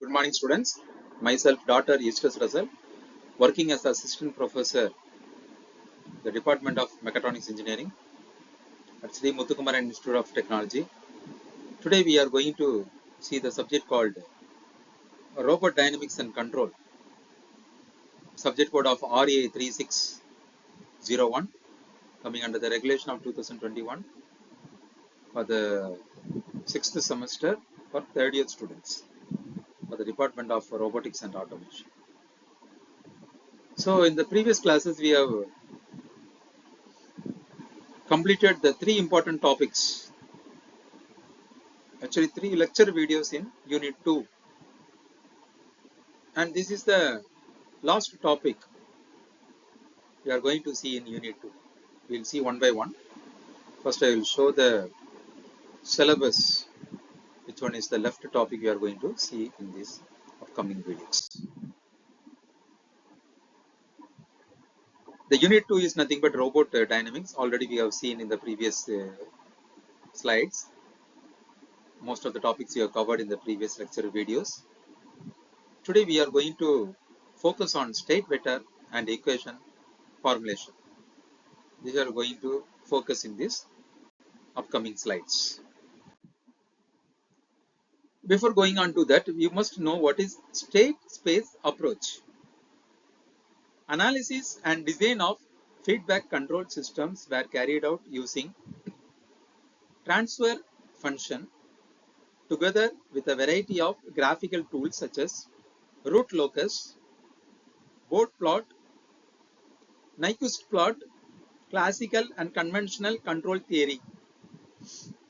Good morning, students. Myself, Dr. Eustace Russell, working as assistant professor, the Department of Mechatronics Engineering at Sri Muthukumaran Institute of Technology. Today, we are going to see the subject called Robot Dynamics and Control, subject code of RA 3601, coming under the regulation of 2021 for the 6th semester for third year students for the Department of Robotics and Automation. So, in the previous classes, we have completed the three important topics, actually 3 lecture videos in unit 2, and this is the last topic we are going to see in unit 2. We will see one by one. First I will show the syllabus, which one is the left topic we are going to see in these upcoming videos. The unit 2 is nothing but robot dynamics. Already we have seen in the previous slides. Most of the topics we have covered in the previous lecture videos. Today we are going to focus on state vector and equation formulation. These are going to focus in this upcoming slides. Before going on to that, you must know what is state space approach. Analysis and design of feedback control systems were carried out using transfer function together with a variety of graphical tools such as root locus, board plot, Nyquist plot, classical and conventional control theory.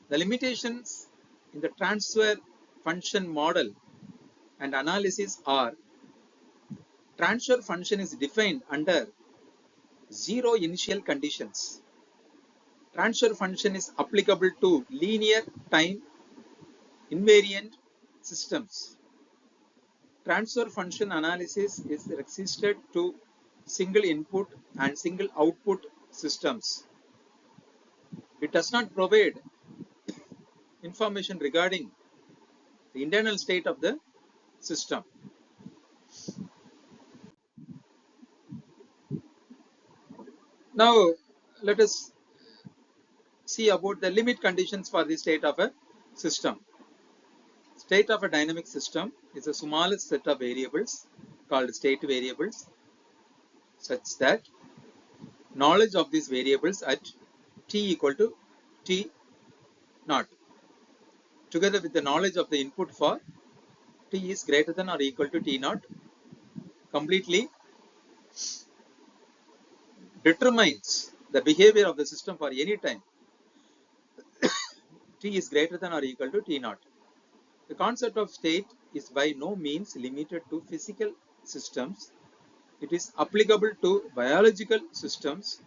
The limitations in the transfer function model and analysis are: transfer function is defined under zero initial conditions. Transfer function is applicable to linear time invariant systems. Transfer function analysis is restricted to single input and single output systems. It does not provide information regarding the internal state of the system. Now, let us see about the limit conditions for the state of a system. State of a dynamic system is the smallest set of variables called state variables, such that knowledge of these variables at t equal to t naught, together with the knowledge of the input for t is greater than or equal to t naught, completely determines the behavior of the system for any time t is greater than or equal to t naught. The concept of state is by no means limited to physical systems. It is applicable to biological systems,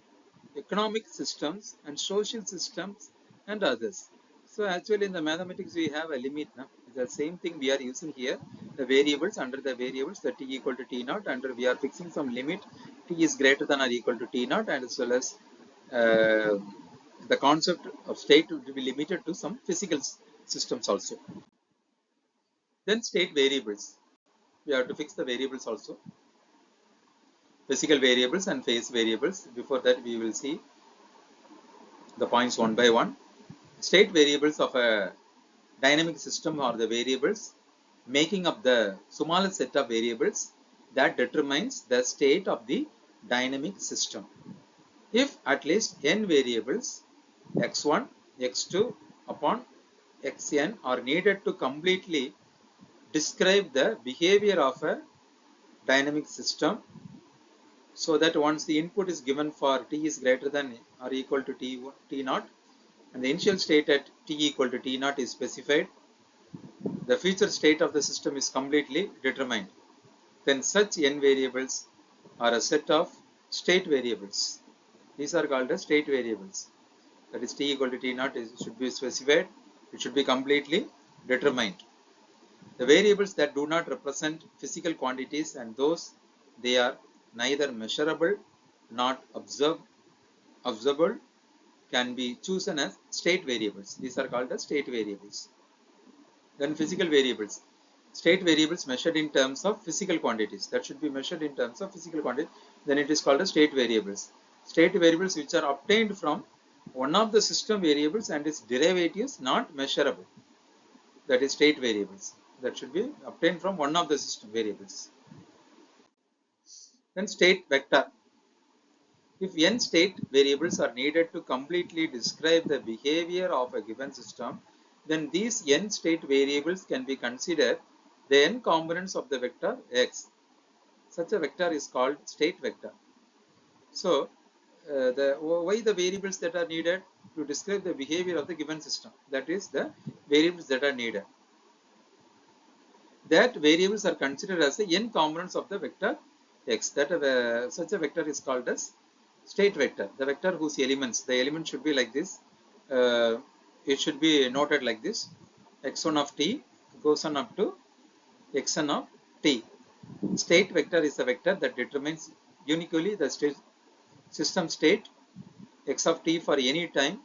economic systems, and social systems, and others. So actually in the mathematics we have a limit. Now the same thing we are using here. The variables, under the variables, the t equal to t naught, and we are fixing some limit, t is greater than or equal to t naught, and as well as the concept of state will be limited to some physical systems also. Then state variables. We have to fix the variables also. Physical variables and phase variables. Before that we will see the points one by one. State variables of a dynamic system are the variables making up the smallest set of variables that determines the state of the dynamic system. If at least n variables x1, x2 upon xn are needed to completely describe the behavior of a dynamic system, so that once the input is given for t is greater than or equal to t naught, and the initial state at t equal to t naught is specified, the future state of the system is completely determined. Then such n variables are a set of state variables. These are called as state variables. That is, t equal to t naught should be specified. It should be completely determined. The variables that do not represent physical quantities and those they are neither measurable nor observable can be chosen as state variables. These are called as state variables. Then physical variables. State variables measured in terms of physical quantities. That should be measured in terms of physical quantity. Then it is called as state variables. State variables which are obtained from one of the system variables and its derivatives not measurable. That is state variables. That should be obtained from one of the system variables. Then state vector. If n state variables are needed to completely describe the behavior of a given system, then these n state variables can be considered the n components of the vector x. Such a vector is called state vector. So, why the variables that are needed to describe the behavior of the given system? That is the variables that are needed. That variables are considered as the n components of the vector x. That such a vector is called as state vector. The vector whose elements, the element should be like this. It should be noted like this. x1 of t goes on up to xn of t. State vector is a vector that determines uniquely the system state x of t for any time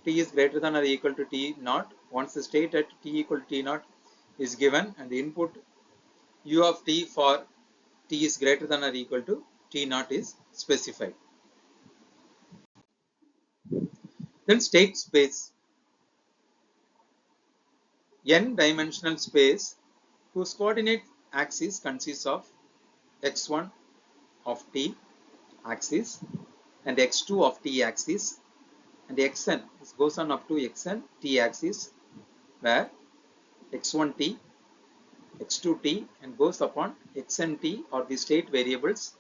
t is greater than or equal to t naught. Once the state at t equal to t naught is given and the input u of t for t is greater than or equal to t naught is specified. Then state space. N-dimensional space whose coordinate axis consists of x1 of t axis and x2 of t axis and xn goes on up to xn t axis, where x1t, x2t and goes upon xnt or the state variables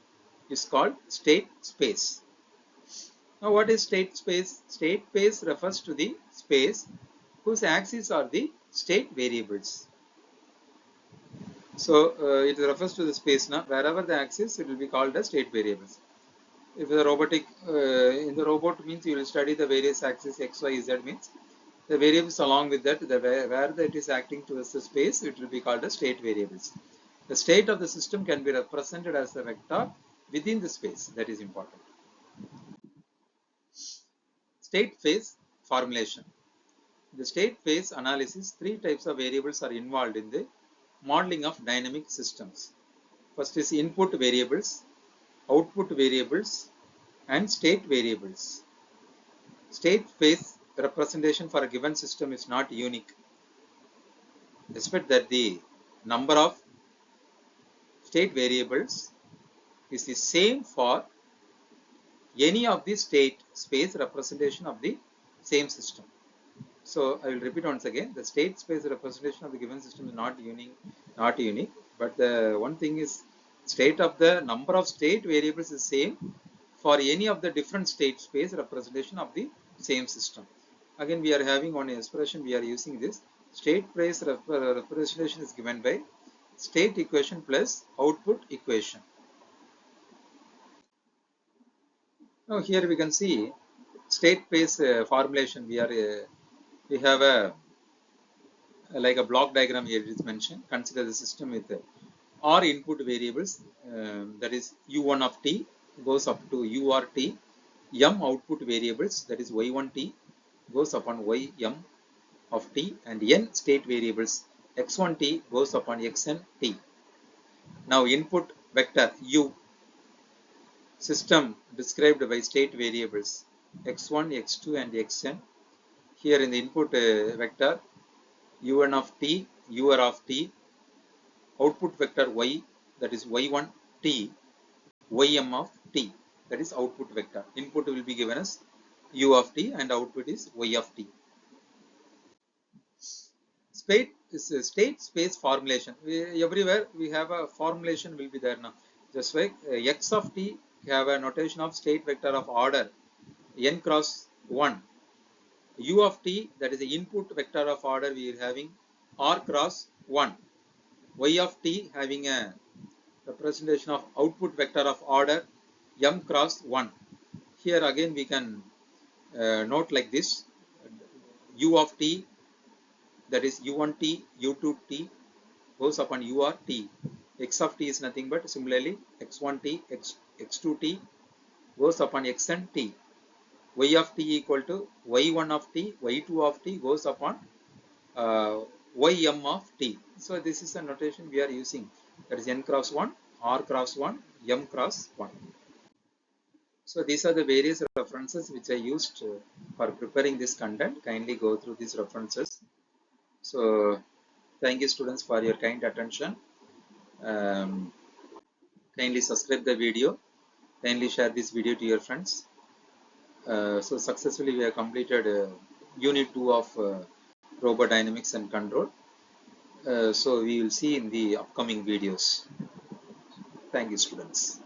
is called state space. Now what is state space? State space refers to the space whose axes are the state variables. So it refers to the space now. Wherever the axis, it will be called as state variables. If the robotic, in the robot means you will study the various axes x, y, z means the variables along with that, where it is acting towards the space, it will be called as state variables. The state of the system can be represented as a vector within the space. That is important. State phase formulation. In the state phase analysis, three types of variables are involved in the modeling of dynamic systems. First is input variables, output variables, and state variables. State phase representation for a given system is not unique. Expect that the number of state variables is the same for any of the state space representation of the same system. So I will repeat once again, the state space representation of the given system is not unique, but the one thing is state of the number of state variables is same for any of the different state space representation of the same system. Again, we are having one expression, we are using this state space representation is given by state equation plus output equation. Now here we can see state space formulation. We have a like a block diagram here. It is mentioned. Consider the system with r input variables, that is u1 of t goes up to urt, m output variables, that is y1t goes upon ym of t, and n state variables x1t goes upon xnt. Now input vector u, system described by state variables x1, x2 and xn. Here in the input vector u1 of t, ur of t, output vector y, that is y1 t, ym of t, that is output vector. Input will be given as u of t and output is y of t. State space formulation. Everywhere we have a formulation will be there now. Just like x of t have a notation of state vector of order n cross 1. U of t, that is the input vector of order we are having r cross 1. Y of t having a representation of output vector of order m cross 1. Here again we can note like this, u of t, that is u1t, u2t goes upon urt. X of t is nothing but similarly x1t, x2t goes upon xnt. Y of t equal to y1 of t, y2 of t goes upon ym of t. So this is the notation we are using. That is n cross 1, r cross 1, m cross 1. So these are the various references which I used for preparing this content. Kindly go through these references. So thank you students for your kind attention. Kindly subscribe the video. Kindly share this video to your friends. So successfully we have completed unit 2 of robot dynamics and control. So we will see in the upcoming videos. Thank you students.